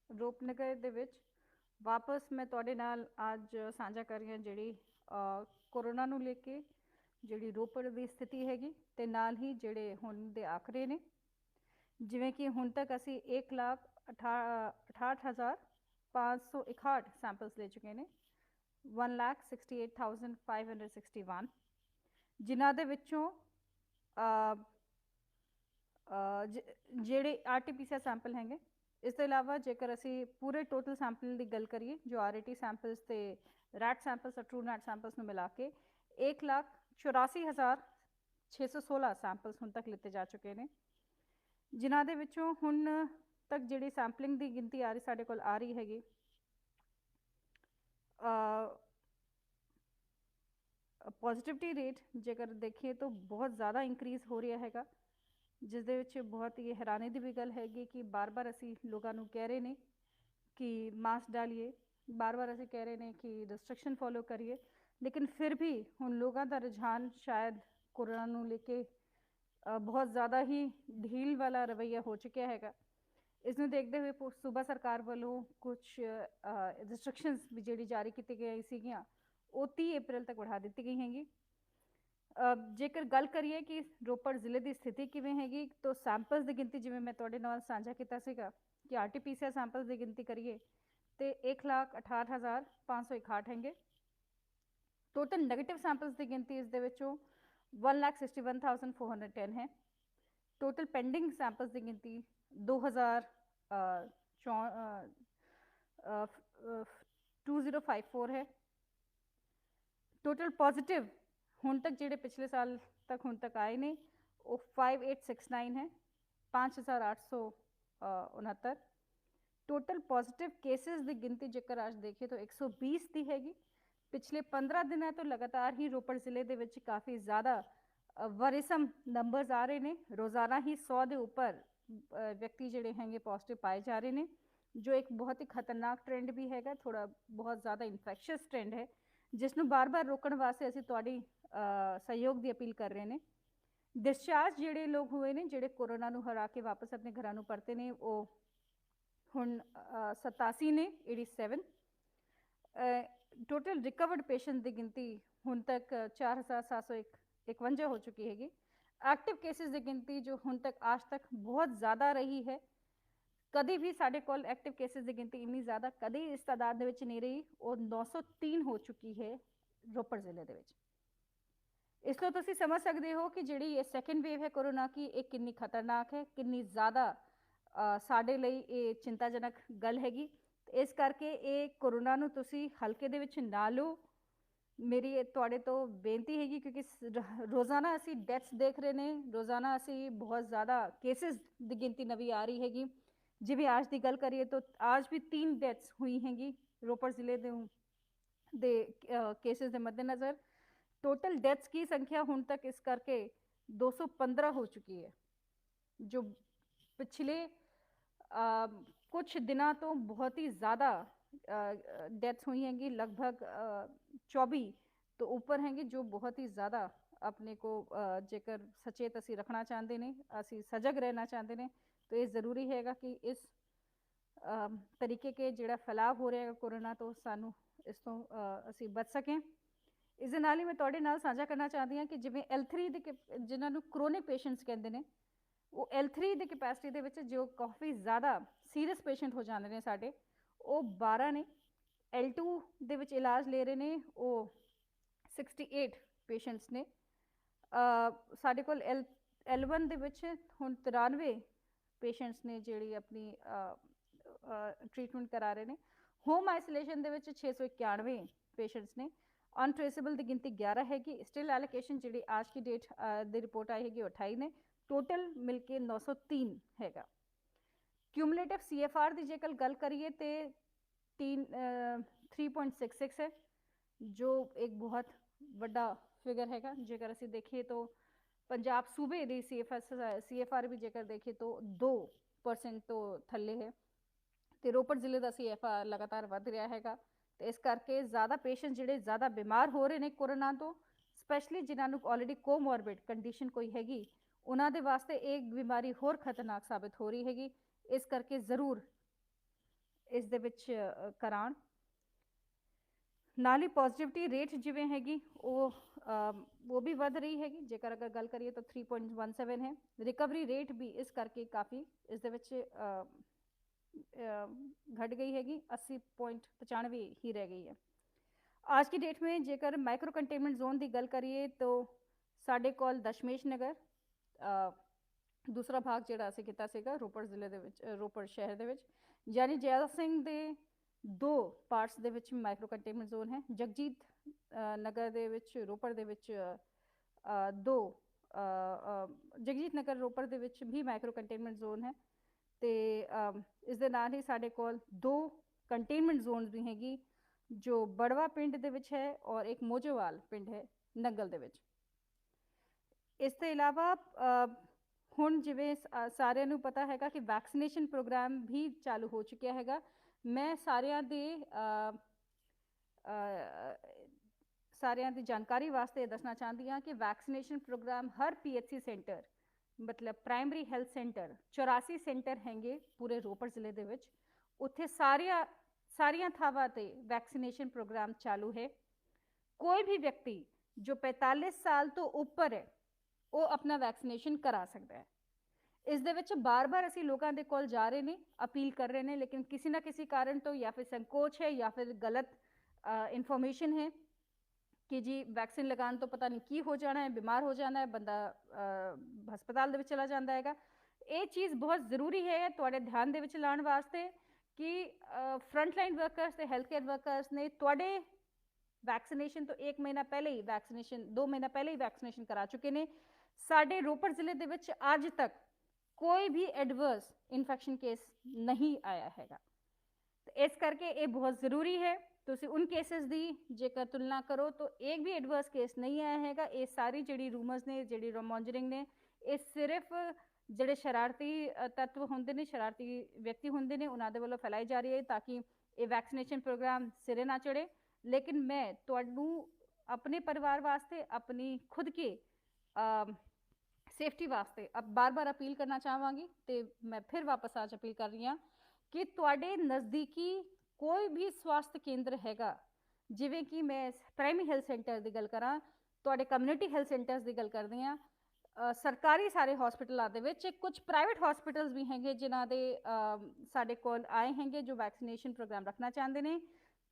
ਰੂਪਨਗਰ ਦੇ ਵਿੱਚ ਵਾਪਸ ਮੈਂ ਤੁਹਾਡੇ ਨਾਲ ਅੱਜ ਸਾਂਝਾ ਕਰ ਰਹੀ ਹਾਂ ਜਿਹੜੀ ਕੋਰੋਨਾ ਨੂੰ ਲੈ ਕੇ ਜਿਹੜੀ ਰੋਪੜ ਦੀ ਸਥਿਤੀ ਹੈਗੀ ਤੇ ਨਾਲ ਹੀ ਜਿਹੜੇ ਹੁਣ ਦੇ ਆંકੜੇ ਨੇ। ਜਿਵੇਂ ਕਿ ਹੁਣ ਤੱਕ ਅਸੀਂ 1,68,561 ਸੈਂਪਲਸ ਲੈ ਚੁੱਕੇ ਨੇ, 1,68,561, ਜਿਨ੍ਹਾਂ ਦੇ ਵਿੱਚੋਂ ਜਿਹੜੇ RT-PCR ਸੈਂਪਲ ਹੈਗੇ। ਇਸ ਤੋਂ ਇਲਾਵਾ ਜੇਕਰ ਅਸੀਂ ਪੂਰੇ ਟੋਟਲ ਸੈਂਪਲ ਦੀ ਗੱਲ ਕਰੀਏ ਜੋ RAT ਸੈਂਪਲਸ ਤੇ ਰੈਟ ਸੈਂਪਲਸ और TrueNat ਸੈਂਪਲਸ ਨੂੰ ਮਿਲਾ ਕੇ 1,84,616 ਸੈਂਪਲਸ ਹੁਣ ਤੱਕ ਲਿੱਤੇ ਜਾ ਚੁੱਕੇ ਨੇ, ਜਿਨ੍ਹਾਂ ਦੇ ਵਿੱਚੋਂ ਹੁਣ ਤੱਕ ਜਿਹੜੀ ਸੈਂਪਲਿੰਗ ਦੀ ਗਿਣਤੀ ਆ ਰਹੀ ਸਾਡੇ ਕੋਲ ਆ ਰਹੀ ਹੈਗੀ ਪੋਜ਼ਿਟਿਵਿਟੀ ਰੇਟ ਜੇਕਰ ਦੇਖੀਏ ਤਾਂ ਬਹੁਤ ਜ਼ਿਆਦਾ ਇੰਕਰੀਜ਼ ਹੋ ਰਿਹਾ ਹੈਗਾ, ਜਿਸ ਦੇ ਵਿੱਚ ਬਹੁਤ ਹੀ ਹੈਰਾਨੀ ਦੀ ਵੀ ਗੱਲ ਹੈਗੀ ਕਿ ਬਾਰ-ਬਾਰ ਅਸੀਂ ਲੋਕਾਂ ਨੂੰ ਕਹਿ ਰਹੇ ਨੇ ਕਿ ਮਾਸਕ ਡਾਲੀਏ, ਬਾਰ-ਬਾਰ ਅਸੀਂ ਕਹਿ ਰਹੇ ਨੇ ਕਿ ਰਿਸਟ੍ਰਿਕਸ਼ਨ ਫੋਲੋ ਕਰੀਏ, ਲੇਕਿਨ ਫਿਰ ਵੀ ਹੁਣ ਲੋਕਾਂ ਦਾ ਰੁਝਾਨ ਸ਼ਾਇਦ ਕੋਰੋਨਾ ਨੂੰ ਲੈ ਕੇ ਬਹੁਤ ਜ਼ਿਆਦਾ ਹੀ ਢੀਲ ਵਾਲਾ ਰਵੱਈਆ ਹੋ ਚੁੱਕਿਆ ਹੈਗਾ। ਇਸ ਨੂੰ ਦੇਖਦੇ ਹੋਏ ਸੂਬਾ ਸਰਕਾਰ ਵੱਲੋਂ ਕੁਝ ਰਿਸਟ੍ਰਿਕਸ਼ਨਸ ਵੀ ਜਿਹੜੀ ਜਾਰੀ ਕੀਤੀ ਗਈ ਸੀਗੀਆਂ ਉਹ 30 ਅਪ੍ਰੈਲ ਤੱਕ बढ़ा ਦਿੱਤੀ ਗਈ ਹੈਗੀ। ਜੇਕਰ ਗੱਲ ਕਰੀਏ ਕਿ ਰੋਪੜ ਜ਼ਿਲ੍ਹੇ ਦੀ ਸਥਿਤੀ ਕਿਵੇਂ ਹੈਗੀ ਤਾਂ ਸੈਂਪਲਸ ਦੀ ਗਿਣਤੀ ਜਿਵੇਂ ਮੈਂ ਤੁਹਾਡੇ ਨਾਲ ਸਾਂਝਾ ਕੀਤਾ ਸੀਗਾ ਕਿ RT-PCR ਸੈਂਪਲਸ ਦੀ ਗਿਣਤੀ ਕਰੀਏ ਤੇ 1,68,561 ਹੈਗੇ। ਟੋਟਲ ਨੈਗੇਟਿਵ ਸੈਂਪਲਸ ਦੀ ਗਿਣਤੀ ਇਸ ਦੇ ਵਿੱਚੋਂ 1,61,410 ਹੈ। ਟੋਟਲ ਪੈਂਡਿੰਗ ਸੈਂਪਲਸ ਦੀ ਗਿਣਤੀ 2,054 ਹੈ। ਟੋਟਲ ਪੋਜ਼ਿਟਿਵ ਹੁਣ ਤੱਕ ਜਿਹੜੇ ਪਿਛਲੇ ਸਾਲ ਤੱਕ ਹੁਣ ਤੱਕ ਆਏ ਨੇ ਉਹ 5,869 ਹੈ, 5,869। ਟੋਟਲ ਪੋਜ਼ਿਟਿਵ ਕੇਸਿਸ ਦੀ ਗਿਣਤੀ ਜੇਕਰ ਅੱਜ ਦੇਖੀਏ ਤਾਂ 120 ਦੀ ਹੈਗੀ। ਪਿਛਲੇ 15 ਦਿਨਾਂ ਤੋਂ ਲਗਾਤਾਰ ਹੀ ਰੋਪੜ ਜ਼ਿਲ੍ਹੇ ਦੇ ਵਿੱਚ ਕਾਫੀ ਜ਼ਿਆਦਾ ਵਰਿਸਮ ਨੰਬਰਸ ਆ ਰਹੇ ਨੇ। ਰੋਜ਼ਾਨਾ ਹੀ 100 ਦੇ ਉੱਪਰ ਵਿਅਕਤੀ ਜਿਹੜੇ ਹੈਗੇ ਪੋਜ਼ਿਟਿਵ ਪਾਏ ਜਾ ਰਹੇ ਨੇ, ਜੋ ਇੱਕ ਬਹੁਤ ਹੀ ਖਤਰਨਾਕ ਟ੍ਰੈਂਡ ਵੀ ਹੈਗਾ, ਥੋੜਾ ਬਹੁਤ ਜ਼ਿਆਦਾ ਇਨਫੈਕਸ਼ੀਅਸ ਟ੍ਰੈਂਡ ਹੈ, ਜਿਸ ਨੂੰ ਬਾਰ-ਬਾਰ ਰੋਕਣ ਵਾਸਤੇ ਅਸੀਂ ਤੁਹਾਡੀ ਸਹਿਯੋਗ ਦੀ ਅਪੀਲ ਕਰ ਰਹੇ ਨੇ। ਡਿਸਚਾਰਜ ਜਿਹੜੇ ਲੋਕ ਹੋਏ ਨੇ ਜਿਹੜੇ ਕੋਰੋਨਾ ਨੂੰ ਹਰਾ ਕੇ ਵਾਪਸ ਆਪਣੇ ਘਰਾਂ ਨੂੰ ਪਰਤੇ ਨੇ ਉਹ ਹੁਣ 87 ਨੇ, 87। ਟੋਟਲ ਰਿਕਵਰਡ ਪੇਸ਼ੈਂਟ ਦੀ ਗਿਣਤੀ ਹੁਣ ਤੱਕ 4,751 ਹੋ ਚੁੱਕੀ ਹੈਗੀ। एक्टिव केसेस की गिनती जो हुण तक आज तक बहुत ज़्यादा रही है, कभी भी साढ़े कोल एक्टिव केसेस की गिनती इन्नी ज़्यादा कभी इस तादाद दे विच नहीं रही और 903 हो चुकी है रोपड़ जिले दे विच। इस तो तुसीं समझ सकते हो कि जिहड़ी ये सैकेंड वेव है कोरोना की ये कितनी खतरनाक है, कितनी ज़्यादा साडे लई ये चिंताजनक गल हैगी। इस करके ये कोरोना नूं तुसीं हल्के दे विच ना लो। मेरी तुहाडे तो बेनती हैगी क्योंकि रोज़ाना असी डेथ्स देख रहे हैं, रोज़ाना असी बहुत ज़्यादा केसेस की गिनती नवी आ रही हैगी। जिवें आज की गल करिए तो आज भी 3 डेथ्स हुई हैगी रोपड़ जिले दे केसेस के मद्देनज़र। टोटल डेथ्स की संख्या हुण तक इस करके 215 हो चुकी है, जो पिछले कुछ दिनों तो बहुत ही ज़्यादा डेथ्स हुई हैंगी, लगभग 24 तो ऊपर हैंगी, जो बहुत ही ज़्यादा अपने को जेकर सचेत असी रखना चाहते हैं, असी सजग रहना चाहते हैं, तो ये ज़रूरी हैगा कि इस तरीके के जिहड़ा फैलाव हो रहा है कोरोना तो सानू इस तो असी बच सकें। इस दे नाल ही मैं तुहाडे नाल साझा करना चाहती हाँ कि जिवें L3 दे जिन्हां नूं क्रोनिक पेशेंट्स कहते हैं वो L3 की कैपेसिटी दे विच जो काफ़ी ज़्यादा सीरीयस पेशेंट हो जाते हैं साढ़े वो 12 ने। L2 दे विच इलाज ले रहे हैं वो 68 पेशेंट्स ने। साढ़े कोल L1 दे विच हुण 93 पेशेंट्स ने जिहड़ी अपनी ट्रीटमेंट करा रहे हैं। होम आइसोलेशन दे विच 691 पेशेंट्स ने। अनट्रेसेबल की गिनती 11 हैगी। स्टिल एलोकेशन जी आज की डेट दी रिपोर्ट आई हैगी 28 ने। टोटल मिलके 903 हैगा। क्यूमुलेटिव CFR की जेकर गल करिए तो 3.66 है, जो एक बहुत बड़ा फिगर हैगा। जेकर असी देखिए तो पंजाब सूबे की CFR भी जेकर देखिए तो 2% तो थले है, तो रोपड़ जिले का CFR लगातार वध रहा हैगा। तो इस करके ज़्यादा पेशेंट जिहड़े ज़्यादा बीमार हो रहे हैं कोरोना तो, स्पैशली जिन्होंने ऑलरेडी कोमॉर्बिड कंडीशन कोई हैगी उन्हां दे वास्ते एक बीमारी होर खतरनाक साबित हो रही हैगी। इस करके ज़रूर ਇਸ ਦੇ ਵਿੱਚ ਕਰਾਉਣ। ਨਾਲ ਹੀ ਪੋਜ਼ਿਟਿਵਿਟੀ ਰੇਟ ਜਿਵੇਂ ਹੈਗੀ ਉਹ ਵੀ ਵੱਧ ਰਹੀ ਹੈਗੀ। ਜੇਕਰ ਅਗਰ ਗੱਲ ਕਰੀਏ ਤਾਂ 3.17 ਹੈ। ਰਿਕਵਰੀ ਰੇਟ ਵੀ ਇਸ ਕਰਕੇ ਕਾਫੀ ਇਸ ਦੇ ਵਿੱਚ घट गई हैगी, 80.95 ही रह गई है आज की डेट में। जेकर माइक्रो कंटेनमेंट जोन की गल करिए तो साढ़े कोल दशमेश नगर दूसरा भाग जिहड़ा असीं कीता सीगा रोपड़ जिले दे विच, रोपड़ शहर दे विच, यानी जैल सिंह दे 2 पार्ट्स दे विच माइक्रो कंटेनमेंट जोन है। जगजीत नगर दे विच, रोपड़ दे विच 2 जगजीत नगर रोपड़ दे विच भी माइक्रो कंटेनमेंट जोन है। तो इस दे नाल ही साढ़े कोल 2 कंटेनमेंट जोन भी हैगी, जो बड़वा पिंड दे विच है और एक मोजोवाल पिंड है नंगल दे विच। इस तो इलावा हुण जिवें सारिਆਂ ਨੂੰ पता हैगा कि वैक्सीनेशन प्रोग्राम भी चालू हो चुकिया हैगा। मैं सारिਆਂ ਦੀ जानकारी वास्ते दसना चाहती हाँ कि वैक्सीनेशन प्रोग्राम हर PHC सेंटर, मतलब प्राइमरी हैल्थ सेंटर 84 सेंटर हैंगे पूरे रोपड़ जिले दे विच, उत्थे सारियां थावां ते वैक्सीनेशन प्रोग्राम चालू है। कोई भी व्यक्ति जो 45 साल तो उपर है वो अपना वैक्सीनेशन करा सकता है। इस दे विच बार बार असीं लोकां दे कोल जा रहे ने, अपील कर रहे हैं, लेकिन किसी ना किसी कारण तो या फिर संकोच है या फिर गलत इंफॉर्मेशन है कि जी वैक्सीन लगाने तो पता नहीं की हो जाना है, बीमार हो जाना है, बंदा हस्पताल दे विच चला जाता है। ये चीज़ बहुत ज़रूरी है तुहाडे ध्यान दे विच लाने वास्ते कि फ्रंटलाइन वर्कर्स ते हैल्थ केयर वर्कर्स ने तुहाडे वैक्सीनेशन तो 1 महीना पहले ही वैक्सीनेशन 2 महीना पहले ही वैक्सीनेशन करा चुके हैं। साडे रोपड़ जिले दे विच अज तक कोई भी एडवर्स इन्फेक्शन केस नहीं आया हैगा। तो इस करके ये बहुत ज़रूरी है। तुसीं उन केसेस दी जेकर तुलना करो तो एक भी एडवर्स केस नहीं आया हैगा। ये सारी जिहड़ी रूमर्स ने, जिहड़ी रमॉन्जरिंग ने, ये सिर्फ जिहड़े शरारती तत्व होंदे ने, शरारती व्यक्ति होंदे ने, उन्हां दे वल्लों फैलाई जा रही है ताकि ये वैक्सीनेशन प्रोग्राम सिरे ना चढ़े। लेकिन मैं तुहानू अपने परिवार वास्ते, अपनी खुद के सेफ्टी वास्ते अब बार बार अपील करना चाहवांगी। तो मैं फिर वापस आज अपील कर रही हाँ कि तुहाडे नज़दीकी कोई भी स्वास्थ्य केंद्र हैगा, जिवें कि मैं प्राइमरी हैल्थ सेंटर की गल करा, तुहाडे कम्यूनिटी हैल्थ सेंटर्स की गल करदी हाँ, सरकारी सारे हॉस्पिटलों दे विच कुछ प्राइवेट हॉस्पिटल्स भी हैंगे जिन्हां दे साडे कोल आए हैंगे जो वैक्सीनेशन प्रोग्राम रखना चाहते हैं।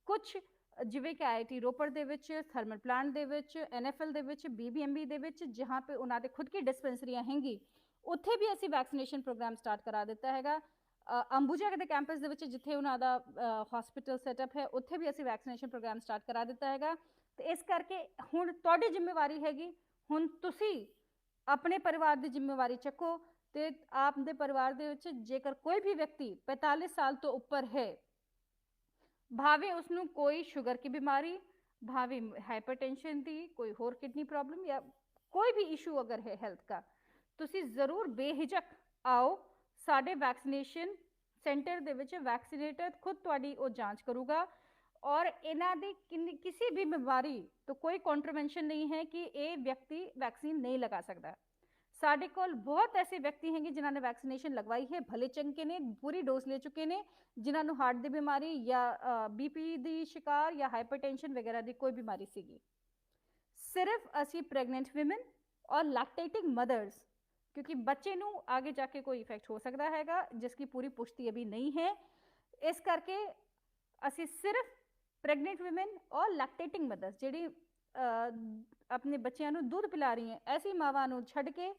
कुछ जिवें कि IIT रोपड़ दे विच, थर्मल प्लांट दे विच, NFL दे विच, BBMB दे विच, जहाँ पे उन्हां दे खुद की डिस्पेंसरियां हैंगी, उत्थे भी असीं वैक्सीनेशन प्रोग्राम स्टार्ट करा दिता हैगा। अंबुजा के कैंपस दे विच जिथे उन्हां दा हॉस्पिटल सैटअप है, उत्थे भी असीं वैक्सीनेशन प्रोग्राम स्टार्ट करा दिता हैगा। तो इस करके हुण तुहाडी जिम्मेवारी हैगी, हुण तुसीं अपने परिवार की जिम्मेवारी चको। तो आपके परिवार दे विच जेकर कोई भी व्यक्ति 45 साल तो उपर है, भावें उसनू कोई शुगर की बीमारी, भावें हाइपरटेंशन की, कोई होर किडनी प्रॉब्लम या कोई भी इशू अगर है हेल्थ का, तुसी ज़रूर बेहिजक आओ साडे वैक्सीनेशन सेंटर दे विच। वैक्सीनेटर खुद तुहाडी वो जांच करूगा और इन्हां दी किसी भी बीमारी तो कोई कॉन्ट्रवेंशन नहीं है कि ये व्यक्ति वैक्सीन नहीं लगा सकता। साडे कोल बहुत ऐसे व्यक्ति हैं जिन्होंने वैक्सीनेशन लगवाई है, भले चंगे ने, पूरी डोज ले चुके हैं, जिन्होंने हार्ट की बीमारी या BP की शिकार या हाइपरटेंशन वगैरह की कोई बीमारी सीगी। सिर्फ असी प्रेगनेंट विमेन और लैक्टेटिंग मदर्स, क्योंकि बच्चे नू आगे जाके कोई इफेक्ट हो सकता हैगा जिसकी पूरी पुष्टि अभी नहीं है, इस करके असी सिर्फ प्रेगनेंट विमेन और लैक्टेटिंग मदर्स जिहड़ी अपने बच्चों को दूध पिला रही हैं, ऐसी मावां नू छड्ड के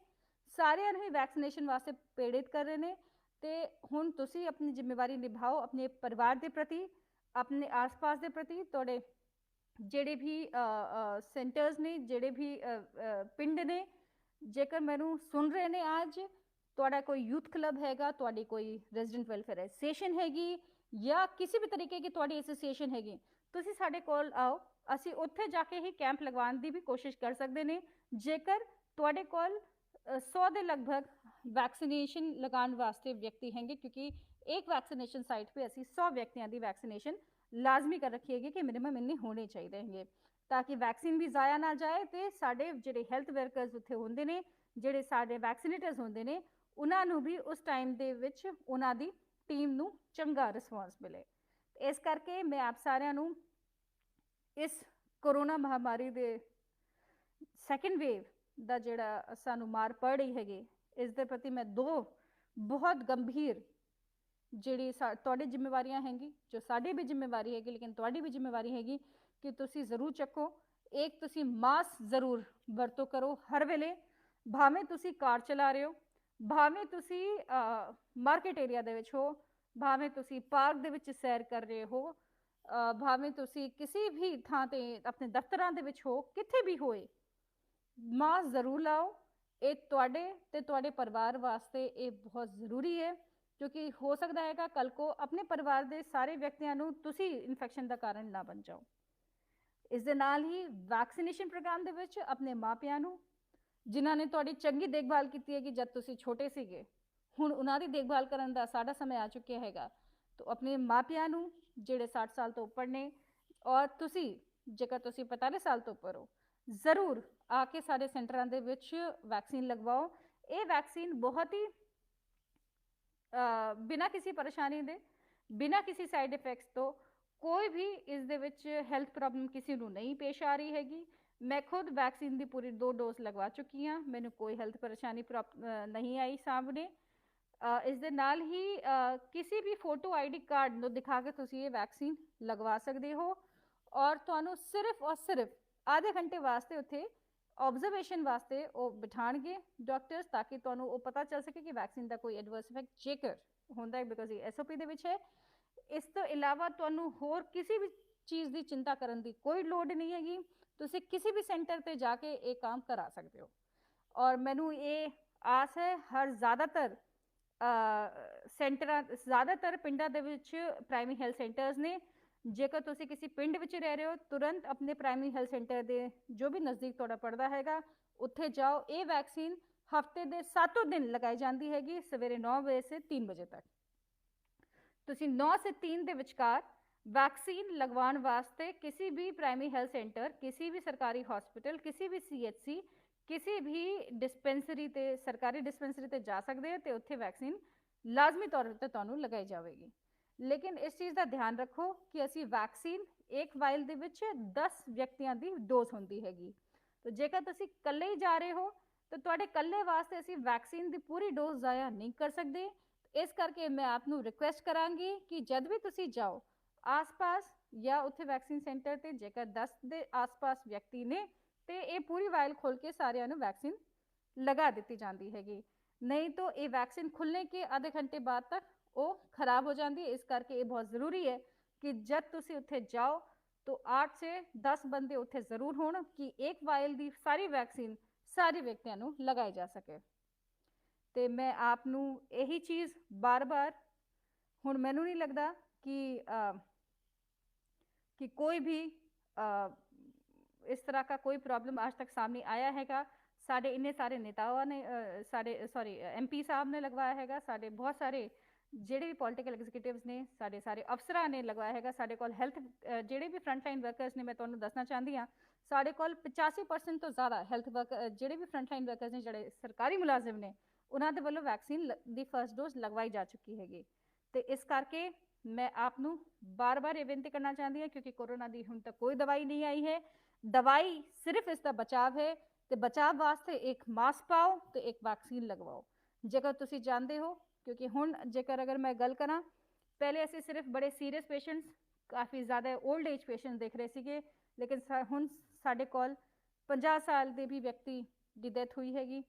सारिਆਂ ਨੂੰ ही वैक्सीनेशन वास्ते प्रेरित कर रहे हैं। तो हुण तुसी अपनी जिम्मेवारी निभाओ अपने परिवार के प्रति, अपने आस पास के प्रति। तुहाडे जिहड़े भी सेंटर्स ने, जिहड़े भी पिंड ने, जेकर मैनू सुन रहे ने आज, तुहाडा कोई यूथ क्लब हैगा, तुहाडी कोई रेजिडेंट वेलफेयर एसोसीएशन हैगी या किसी भी तरीके की तुहाडी एसोसीएशन हैगी, तुसी साडे कोल आओ, असी उत्थे जाके ही कैंप लगवाने की भी कोशिश कर सकते हैं। जेकर तुहाडे कोल 100 के लगभग वैक्सीनेशन लगाने वास्ते व्यक्ति हैंगे, क्योंकि एक वैक्सीनेशन साइट पे असी 100 व्यक्तियों की वैक्सीनेशन लाजमी कर रखी है कि मिनिमम इन्ने होने चाहिए हैं, ताकि वैक्सीन भी जाया ना जाए। तो साडे जिहड़े हैल्थ वर्कर्स उत्थे होंदे ने, जिहड़े साडे वैक्सीनेटर्स होंदे ने, उन्हां नूं भी उस टाइम दे विच उन्हां दी ਟੀਮ ਨੂੰ ਚੰਗਾ ਰਿਸਪੌਂਸ ਮਿਲੇ। ਇਸ ਕਰਕੇ ਮੈਂ ਆਪ ਸਾਰਿਆਂ ਨੂੰ ਇਸ ਕੋਰੋਨਾ ਮਹਾਮਾਰੀ ਦੇ ਸੈਕੰਡ ਵੇਵ ਦਾ ਜਿਹੜਾ ਸਾਨੂੰ ਮਾਰ ਪੜ ਰਹੀ ਹੈਗੀ, ਇਸ ਦੇ ਪ੍ਰਤੀ ਮੈਂ ਦੋ ਬਹੁਤ ਗੰਭੀਰ ਜਿਹੜੀ ਤੁਹਾਡੀ ਜ਼ਿੰਮੇਵਾਰੀਆਂ ਹੈਗੀ, ਜੋ ਸਾਡੀ ਵੀ ਜ਼ਿੰਮੇਵਾਰੀ ਹੈਗੀ, ਲੇਕਿਨ ਤੁਹਾਡੀ ਵੀ ਜ਼ਿੰਮੇਵਾਰੀ ਹੈਗੀ ਕਿ ਤੁਸੀਂ ਜ਼ਰੂਰ ਚੱਕੋ। ਇੱਕ ਤੁਸੀਂ ਮਾਸਕ ਜ਼ਰੂਰ ਵਰਤੋਂ ਕਰੋ ਹਰ ਵੇਲੇ, ਭਾਵੇਂ ਤੁਸੀਂ ਕਾਰ ਚਲਾ ਰਹੇ ਹੋ, ਭਾਵੇਂ ਤੁਸੀਂ ਮਾਰਕੀਟ ਏਰੀਆ ਦੇ ਵਿੱਚ ਹੋ, ਭਾਵੇਂ ਤੁਸੀਂ ਪਾਰਕ ਦੇ ਵਿੱਚ ਸੈਰ ਕਰ ਰਹੇ ਹੋ, ਭਾਵੇਂ ਤੁਸੀਂ ਕਿਸੇ ਵੀ ਥਾਂ ਤੇ ਆਪਣੇ ਦਫ਼ਤਰਾਂ ਦੇ ਵਿੱਚ ਹੋ, ਕਿਤੇ ਵੀ ਹੋਏ, ਮਾਸਕ ਜ਼ਰੂਰ ਲਾਓ। ਇਹ ਤੁਹਾਡੇ ਤੇ ਤੁਹਾਡੇ ਪਰਿਵਾਰ ਵਾਸਤੇ ਇਹ ਬਹੁਤ ਜ਼ਰੂਰੀ ਹੈ, ਕਿਉਂਕਿ ਹੋ ਸਕਦਾ ਹੈਗਾ ਕੱਲ ਕੋ ਆਪਣੇ ਪਰਿਵਾਰ ਦੇ ਸਾਰੇ ਵਿਅਕਤੀਆਂ ਨੂੰ ਤੁਸੀਂ ਇਨਫੈਕਸ਼ਨ ਦਾ ਕਾਰਨ ਨਾ ਬਣ ਜਾਓ। ਇਸ ਦੇ ਨਾਲ ਹੀ ਵੈਕਸੀਨੇਸ਼ਨ ਪ੍ਰੋਗਰਾਮ ਦੇ ਵਿੱਚ ਆਪਣੇ ਮਾਪਿਆਂ ਨੂੰ, ਜਿਨ੍ਹਾਂ ਨੇ ਤੁਹਾਡੀ ਚੰਗੀ ਦੇਖਭਾਲ ਕੀਤੀ ਹੈ ਕਿ ਜਦ ਤੁਸੀਂ ਛੋਟੇ ਸੀਗੇ, ਹੁਣ ਉਹਨਾਂ ਦੀ ਦੇਖਭਾਲ ਕਰਨ ਦਾ ਸਾਡਾ ਸਮਾਂ ਆ ਚੁੱਕਿਆ ਹੈਗਾ, ਤਾਂ ਆਪਣੇ ਮਾਪਿਆਂ ਨੂੰ ਜਿਹੜੇ 60 ਸਾਲ ਤੋਂ ਉੱਪਰ ਨੇ, ਔਰ ਤੁਸੀਂ ਜੇਕਰ ਤੁਸੀਂ 45 ਸਾਲ ਤੋਂ ਉੱਪਰ ਹੋ, ਜ਼ਰੂਰ ਆ ਕੇ ਸਾਡੇ ਸੈਂਟਰਾਂ ਦੇ ਵਿੱਚ ਵੈਕਸੀਨ ਲਗਵਾਓ। ਇਹ ਵੈਕਸੀਨ ਬਹੁਤ ਹੀ ਬਿਨਾਂ ਕਿਸੇ ਪਰੇਸ਼ਾਨੀ ਦੇ, ਬਿਨਾਂ ਕਿਸੇ ਸਾਈਡ ਇਫੈਕਟਸ ਤੋਂ, ਕੋਈ ਵੀ ਇਸ ਦੇ ਵਿੱਚ ਹੈਲਥ ਪ੍ਰੋਬਲਮ ਕਿਸੇ ਨੂੰ ਨਹੀਂ ਪੇਸ਼ ਆ ਰਹੀ ਹੈਗੀ। ਮੈਂ ਖੁਦ ਵੈਕਸੀਨ ਦੀ ਪੂਰੀ 2 ਡੋਜ਼ ਲਗਵਾ ਚੁੱਕੀ ਹਾਂ, ਮੈਨੂੰ ਕੋਈ ਹੈਲਥ ਪਰੇਸ਼ਾਨੀ ਨਹੀਂ ਆਈ ਸਾਹਮਣੇ। ਇਸ ਦੇ ਨਾਲ ਹੀ ਕਿਸੇ ਵੀ ਫੋਟੋ ਆਈਡੀ ਕਾਰਡ ਨੂੰ ਦਿਖਾ ਕੇ ਤੁਸੀਂ ਇਹ ਵੈਕਸੀਨ ਲਗਵਾ ਸਕਦੇ ਹੋ, ਔਰ ਤੁਹਾਨੂੰ ਸਿਰਫ ਔਰ ਸਿਰਫ ਆਧੇ ਘੰਟੇ ਵਾਸਤੇ ਉੱਥੇ ਆਬਜ਼ਰਵੇਸ਼ਨ ਵਾਸਤੇ ਉਹ ਬਿਠਾਣਗੇ ਡਾਕਟਰਸ, ਤਾਂ ਕਿ ਤੁਹਾਨੂੰ ਉਹ ਪਤਾ ਚੱਲ ਸਕੇ ਕਿ ਵੈਕਸੀਨ ਦਾ ਕੋਈ ਐਡਵਰਸ ਇਫੈਕਟ ਜੇਕਰ ਹੁੰਦਾ ਹੈ, ਬਿਕੋਜ਼ ਇਹ SOP ਦੇ ਵਿੱਚ ਹੈ। ਇਸ ਤੋਂ ਇਲਾਵਾ ਤੁਹਾਨੂੰ ਹੋਰ ਕਿਸੇ ਵੀ ਚੀਜ਼ ਦੀ ਚਿੰਤਾ ਕਰਨ ਦੀ ਕੋਈ ਲੋੜ ਨਹੀਂ ਹੈਗੀ, ਤੁਸੀਂ ਕਿਸੇ ਵੀ ਸੈਂਟਰ ਤੇ ਜਾ ਕੇ ਇਹ ਕੰਮ ਕਰਾ ਸਕਦੇ ਹੋ। ਔਰ ਮੈਨੂੰ ਇਹ ਆਸ ਹੈ ਹਰ ਜ਼ਿਆਦਾਤਰ ਜ਼ਿਆਦਾਤਰ ਪਿੰਡਾਂ ਦੇ ਵਿੱਚ ਪ੍ਰਾਇਮਰੀ ਹੈਲਥ ਸੈਂਟਰਸ ਨੇ। ਜੇਕਰ ਤੁਸੀਂ ਕਿਸੇ ਪਿੰਡ ਵਿੱਚ ਰਹਿ ਰਹੇ ਹੋ, ਤੁਰੰਤ ਆਪਣੇ ਪ੍ਰਾਇਮਰੀ ਹੈਲਥ ਸੈਂਟਰ ਦੇ ਜੋ ਵੀ ਨਜ਼ਦੀਕ ਤੁਹਾਡਾ ਪੜਦਾ ਹੈਗਾ, ਉੱਥੇ ਜਾਓ। ਇਹ ਵੈਕਸੀਨ ਹਫਤੇ ਦੇ 7 ਦਿਨ ਲਗਾਈ ਜਾਂਦੀ ਹੈਗੀ, ਸਵੇਰੇ 9 ਵਜੇ ਸੇ 3 ਵਜੇ ਤੱਕ। ਤੁਸੀਂ 9 ਸੇ 3 ਦੇ ਵਿਚਕਾਰ ਵੈਕਸੀਨ ਲਗਵਾਉਣ ਵਾਸਤੇ ਕਿਸੇ ਵੀ ਪ੍ਰਾਇਮਰੀ ਹੈਲਥ ਸੈਂਟਰ, ਕਿਸੇ ਵੀ ਸਰਕਾਰੀ ਹਸਪੀਟਲ, ਕਿਸੇ ਵੀ CHC, ਕਿਸੇ ਵੀ ਡਿਸਪੈਂਸਰੀ ਤੇ, ਸਰਕਾਰੀ ਡਿਸਪੈਂਸਰੀ ਤੇ ਜਾ ਸਕਦੇ ਹੋ, ਤੇ ਉੱਥੇ ਵੈਕਸੀਨ ਲਾਜ਼ਮੀ ਤੌਰ ਤੇ ਤੁਹਾਨੂੰ ਲਗਾਈ ਜਾਵੇਗੀ। ਲੇਕਿਨ ਇਸ ਚੀਜ਼ ਦਾ ਧਿਆਨ ਰੱਖੋ ਕਿ ਅਸੀਂ ਵੈਕਸੀਨ ਇੱਕ ਵਾਇਲ ਦੇ ਵਿੱਚ 10 ਵਿਅਕਤੀਆਂ ਦੀ ਡੋਜ਼ ਹੁੰਦੀ ਹੈਗੀ, ਤਾਂ ਜੇਕਰ ਤੁਸੀਂ ਇਕੱਲੇ ਹੀ ਜਾ ਰਹੇ ਹੋ ਤਾਂ ਤੁਹਾਡੇ ਇਕੱਲੇ ਵਾਸਤੇ ਅਸੀਂ ਵੈਕਸੀਨ ਦੀ ਪੂਰੀ ਡੋਜ਼ ਜ਼ਾਇਆ ਨਹੀਂ ਕਰ ਸਕਦੇ। ਇਸ ਕਰਕੇ ਮੈਂ ਆਪ ਨੂੰ ਰਿਕੁਐਸਟ ਕਰਾਂਗੀ ਕਿ ਜਦ ਵੀ ਤੁਸੀਂ ਜਾਓ ਆਸ-ਪਾਸ ਜਾਂ ਉੱਥੇ ਵੈਕਸੀਨ ਸੈਂਟਰ ਤੇ, ਜੇਕਰ 10 ਦੇ ਆਸ-ਪਾਸ ਵਿਅਕਤੀ ਨੇ, ਤੇ ਇਹ ਪੂਰੀ ਵਾਇਲ ਖੋਲ ਕੇ ਸਾਰਿਆਂ ਨੂੰ ਵੈਕਸੀਨ ਲਗਾ ਦਿੱਤੀ ਜਾਂਦੀ ਹੈਗੀ। ਨਹੀਂ ਤਾਂ ਇਹ ਵੈਕਸੀਨ ਖੁੱਲ੍ਹਣੇ ਕੇ ਆਧੇ ਘੰਟੇ ਬਾਅਦ ਤੱਕ ਉਹ ਖਰਾਬ ਹੋ ਜਾਂਦੀ ਹੈ। ਇਸ ਕਰਕੇ ਇਹ ਬਹੁਤ ਜ਼ਰੂਰੀ ਹੈ ਕਿ ਜਦ ਤੁਸੀਂ ਉੱਥੇ ਜਾਓ ਤਾਂ 8 ਸੇ 10 ਬੰਦੇ ਉੱਥੇ ਜ਼ਰੂਰ ਹੋਣ ਕਿ ਇੱਕ ਵਾਇਲ ਦੀ ਸਾਰੀ ਵੈਕਸੀਨ ਸਾਰੇ ਵਿਅਕਤੀਆਂ ਨੂੰ ਲਗਾਈ ਜਾ ਸਕੇ। ਤੇ ਮੈਂ ਆਪ ਨੂੰ ਇਹੀ ਚੀਜ਼ ਬਾਰ-ਬਾਰ, ਹੁਣ ਮੈਨੂੰ ਨਹੀਂ ਲੱਗਦਾ कि कोई भी इस तरह का कोई प्रॉब्लम आज तक सामने आया हैगा। साढ़े इन्ने सारे नेताओं ने MP साहब ने लगवाया हैगा, साढ़े बहुत सारे ਜਿਹੜੇ ਵੀ ਪੋਲੀਟੀਕਲ ਐਗਜ਼ੀਕਿਊਟਿਵਸ ਨੇ, ਸਾਡੇ ਸਾਰੇ ਅਫਸਰਾਂ ਨੇ ਲਗਵਾਇਆ ਹੈਗਾ। ਸਾਡੇ ਕੋਲ ਹੈਲਥ ਜਿਹੜੇ ਵੀ ਫਰੰਟ ਲਾਈਨ ਵਰਕਰਸ ਨੇ, ਮੈਂ ਤੁਹਾਨੂੰ ਦੱਸਣਾ ਚਾਹੁੰਦੀ ਹਾਂ, ਸਾਡੇ ਕੋਲ 85% ਤੋਂ ਜ਼ਿਆਦਾ ਹੈਲਥ ਵਰਕਰ, ਜਿਹੜੇ ਵੀ ਫਰੰਟ ਲਾਈਨ ਵਰਕਰਸ ਨੇ, ਜਿਹੜੇ ਸਰਕਾਰੀ ਮੁਲਾਜ਼ਮ ਨੇ, ਉਹਨਾਂ ਦੇ ਵੱਲੋਂ ਵੈਕਸੀਨ ਦੀ ਫਰਸਟ ਡੋਜ਼ ਲਗਵਾਈ ਜਾ ਚੁੱਕੀ ਹੈਗੀ। ਤੇ ਇਸ ਕਰਕੇ ਮੈਂ ਆਪ ਨੂੰ ਬਾਰ-ਬਾਰ ਇਹ ਬੇਨਤੀ ਕਰਨਾ ਚਾਹੁੰਦੀ ਹਾਂ, ਕਿਉਂਕਿ ਕੋਰੋਨਾ ਦੀ ਹੁਣ ਤੱਕ ਕੋਈ ਦਵਾਈ ਨਹੀਂ ਆਈ ਹੈ। ਦਵਾਈ ਸਿਰਫ ਇਸ ਦਾ ਬਚਾਵ ਹੈ, ਤੇ ਬਚਾਵ ਵਾਸਤੇ ਇੱਕ ਮਾਸਕ ਪਾਓ ਤੇ ਇੱਕ ਵੈਕਸੀਨ ਲਗਵਾਓ। ਜੇਕਰ ਤੁਸੀਂ ਜਾਣਦੇ ਹੋ, ਕਿਉਂਕਿ ਹੁਣ ਜੇਕਰ ਅਗਰ ਮੈਂ ਗੱਲ ਕਰਾਂ, ਪਹਿਲੇ ਅਸੀਂ ਸਿਰਫ ਬੜੇ ਸੀਰੀਅਸ ਪੇਸ਼ੈਂਟਸ, ਕਾਫੀ ਜ਼ਿਆਦਾ 올ਡ ਏਜ ਪੇਸ਼ੈਂਟਸ ਦੇਖ ਰਹੇ ਸੀਗੇ, ਲੇਕਿਨ ਹੁਣ ਸਾਡੇ ਕੋਲ 50 ਸਾਲ ਦੇ ਵੀ ਵਿਅਕਤੀ ਦੀ ਡੈਥ ਹੋਈ ਹੈਗੀ।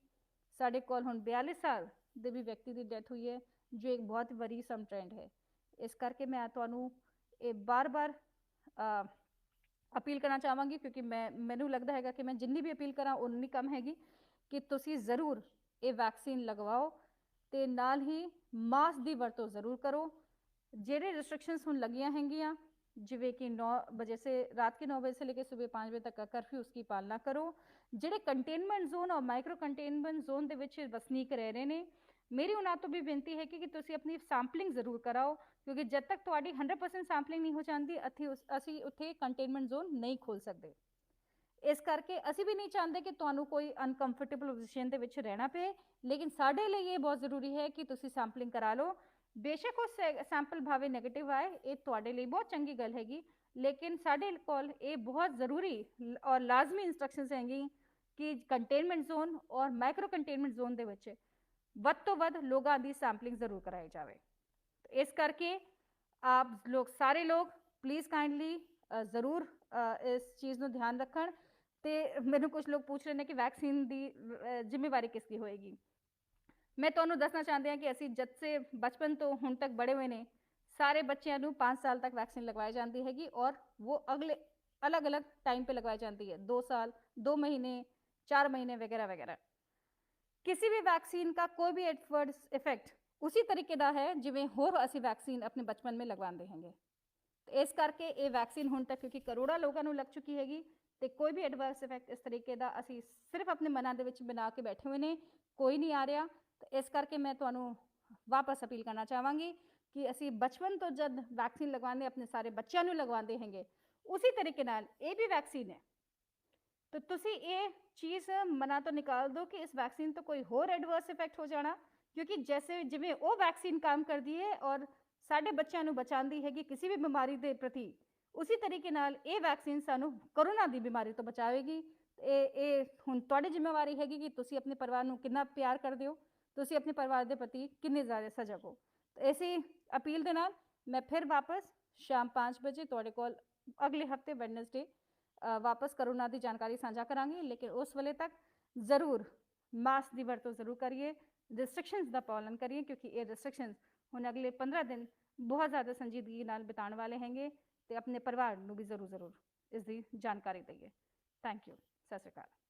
ਸਾਡੇ ਕੋਲ ਹੁਣ 42 ਸਾਲ ਦੇ ਵੀ ਵਿਅਕਤੀ ਦੀ ਡੈਥ ਹੋਈ ਹੈ, ਜੋ ਇੱਕ ਬਹੁਤ ਵਰੀਸਮ ਟ੍ਰੈਂਡ ਹੈ। ਇਸ ਕਰਕੇ ਮੈਂ ਤੁਹਾਨੂੰ ਇਹ ਬਾਰ-ਬਾਰ ਅਪੀਲ ਕਰਨਾ ਚਾਹਾਂਗੀ, ਕਿਉਂਕਿ ਮੈਨੂੰ ਲੱਗਦਾ ਹੈਗਾ ਕਿ ਮੈਂ ਜਿੰਨੀ ਵੀ ਅਪੀਲ ਕਰਾਂ ਉਨੀ ਕਮ ਹੈਗੀ, ਕਿ ਤੁਸੀਂ ਜ਼ਰੂਰ ਇਹ ਵੈਕਸੀਨ ਲਗਵਾਓ ਤੇ ਨਾਲ ਹੀ ਮਾਸਕ ਦੀ ਵਰਤੋਂ ਜ਼ਰੂਰ ਕਰੋ। ਜਿਹੜੇ ਰਿਸਟ੍ਰਿਕਸ਼ਨਸ ਹੁਣ ਲੱਗੀਆਂ ਹੈਗੀਆਂ, ਜਿਵੇਂ ਕਿ 9 ਵਜੇ ਸੇ ਰਾਤ के 9 बजे से लेकर सुबह 5 बजे तक का कर्फ्यू, उसकी पालना करो। ਜਿਹੜੇ ਕੰਟੇਨਮੈਂਟ ਜ਼ੋਨ ਔਰ ਮਾਈਕਰੋ ਕੰਟੇਨਮੈਂਟ ਜ਼ੋਨ ਦੇ ਵਿੱਚ ਵਸਨੀਕ ਰਹਿ ਰਹੇ ਨੇ, ਮੇਰੀ ਉਹਨਾਂ ਤੋਂ ਵੀ ਬੇਨਤੀ ਹੈ ਕਿ ਤੁਸੀਂ ਆਪਣੀ ਸੈਂਪਲਿੰਗ ਜ਼ਰੂਰ ਕਰਾਓ, ਕਿਉਂਕਿ ਜਦ ਤੱਕ ਤੁਹਾਡੀ 100% ਸੈਂਪਲਿੰਗ ਨਹੀਂ ਹੋ ਜਾਂਦੀ, ਅਸੀਂ ਉੱਥੇ ਕੰਟੇਨਮੈਂਟ ਜ਼ੋਨ ਨਹੀਂ ਖੋਲ ਸਕਦੇ। ਇਸ ਕਰਕੇ ਅਸੀਂ ਵੀ ਨਹੀਂ ਚਾਹੁੰਦੇ ਕਿ ਤੁਹਾਨੂੰ ਕੋਈ ਅਨਕੰਫਰਟੇਬਲ ਪੋਜੀਸ਼ਨ ਦੇ ਵਿੱਚ ਰਹਿਣਾ ਪਏ, ਲੇਕਿਨ ਸਾਡੇ ਲਈ ਇਹ ਬਹੁਤ ਜ਼ਰੂਰੀ ਹੈ ਕਿ ਤੁਸੀਂ ਸੈਂਪਲਿੰਗ ਕਰਾ ਲਓ। बेशक ਉਹ ਸੈਂਪਲ ਭਾਵੇਂ ਨੈਗੇਟਿਵ ਆਏ, ਇਹ ਤੁਹਾਡੇ ਲਈ ਬਹੁਤ ਚੰਗੀ ਗੱਲ ਹੈਗੀ, ਲੇਕਿਨ ਸਾਡੇ ਕੋਲ ਇਹ ਬਹੁਤ ਜ਼ਰੂਰੀ ਔਰ ਲਾਜ਼ਮੀ ਇੰਸਟਰਕਸ਼ਨਸ ਹੈਗੀ ਕਿ ਕੰਟੇਨਮੈਂਟ ਜ਼ੋਨ ਔਰ ਮਾਈਕਰੋ ਕੰਟੇਨਮੈਂਟ ਜ਼ੋਨ ਦੇ ਵਿੱਚ ਵੱਧ ਤੋਂ ਵੱਧ ਲੋਕਾਂ ਦੀ ਸੈਂਪਲਿੰਗ ਜ਼ਰੂਰ ਕਰਾਈ ਜਾਵੇ। ਇਸ ਕਰਕੇ ਆਪ ਲੋਕ ਸਾਰੇ ਲੋਕ ਪਲੀਜ਼ ਕਾਈਂਡਲੀ ਜ਼ਰੂਰ ਇਸ ਚੀਜ਼ ਨੂੰ ਧਿਆਨ ਰੱਖਣ। ਤੇ ਮੈਨੂੰ ਕੁਝ ਲੋਕ ਪੁੱਛ ਰਹੇ ਨੇ ਕਿ ਵੈਕਸੀਨ ਦੀ ਜ਼ਿੰਮੇਵਾਰੀ ਕਿਸ ਦੀ ਹੋਏਗੀ। ਮੈਂ ਤੁਹਾਨੂੰ ਦੱਸਣਾ ਚਾਹੁੰਦੀ ਹਾਂ ਕਿ ਅਸੀਂ ਜਦ ਸੇ ਬਚਪਨ ਤੋਂ ਹੁਣ ਤੱਕ ਬੜੇ ਹੋਏ ਨੇ, ਸਾਰੇ ਬੱਚਿਆਂ ਨੂੰ 5 ਸਾਲ ਤੱਕ ਵੈਕਸੀਨ ਲਗਵਾਈ ਜਾਂਦੀ ਹੈਗੀ ਔਰ ਉਹ ਅਗਲੇ अलग अलग टाइम पे लगवाई जाती है, 2 साल, 2 महीने, 4 महीने वगैरह वगैरह। किसी भी वैक्सीन का कोई भी एडवर्स इफेक्ट उसी तरीके का है जिवें होर असी वैक्सीन अपने बचपन में लगवाते हैंगे। तो इस करके ये वैक्सीन हुण तक क्योंकि करोड़ों लोगों को लग चुकी हैगी, तो कोई भी एडवर्स इफेक्ट इस तरीके का असी सिर्फ अपने मनां दे विच बना के बैठे हुए ने, कोई नहीं आ रहा। तो इस करके मैं तुहानूं वापस अपील करना चाहांगी कि असी बचपन तो जब वैक्सीन लगवाते अपने सारे बच्चों नूं लगवाते हैंगे, उसी तरीके नाल ये भी वैक्सीन है। तो तुसी ये चीज़ मना तो निकाल दो कि इस वैक्सीन तो कोई होर एडवर्स इफेक्ट हो जाना, क्योंकि जैसे जिवें वो वैक्सीन काम करती है और साडे बच्चों नूं बचाती है कि किसी भी बीमारी के प्रति, उसी तरीके नाल ये वैक्सीन सानू कोरोना की बीमारी तो बचाएगी। ये हुण तुहाडी जिम्मेवारी हैगी कि तुसी अपने परिवार नूं कितना प्यार करदे हो, तुसी अपने परिवार के प्रति किन्ने ज़्यादा सजग हो। तो इसी अपील दे नाल मैं फिर वापस शाम 5 बजे तुहाडे कोल अगले हफ्ते वैडनसडे वापस कोरोना की जानकारी साझा करांगी, लेकिन उस वेले तक जरूर मास्क की वरतों जरूर करिए, रिस्ट्रिक्शनस का पालन करिए, क्योंकि ये रिस्ट्रिक्शनस हुण अगले 15 दिन बहुत ज़्यादा संजीदगी नाल बिताने वाले हैंगे। तो अपने परिवार को भी जरूर इसकी जानकारी दईए। Thank you. सत श्री अकाल।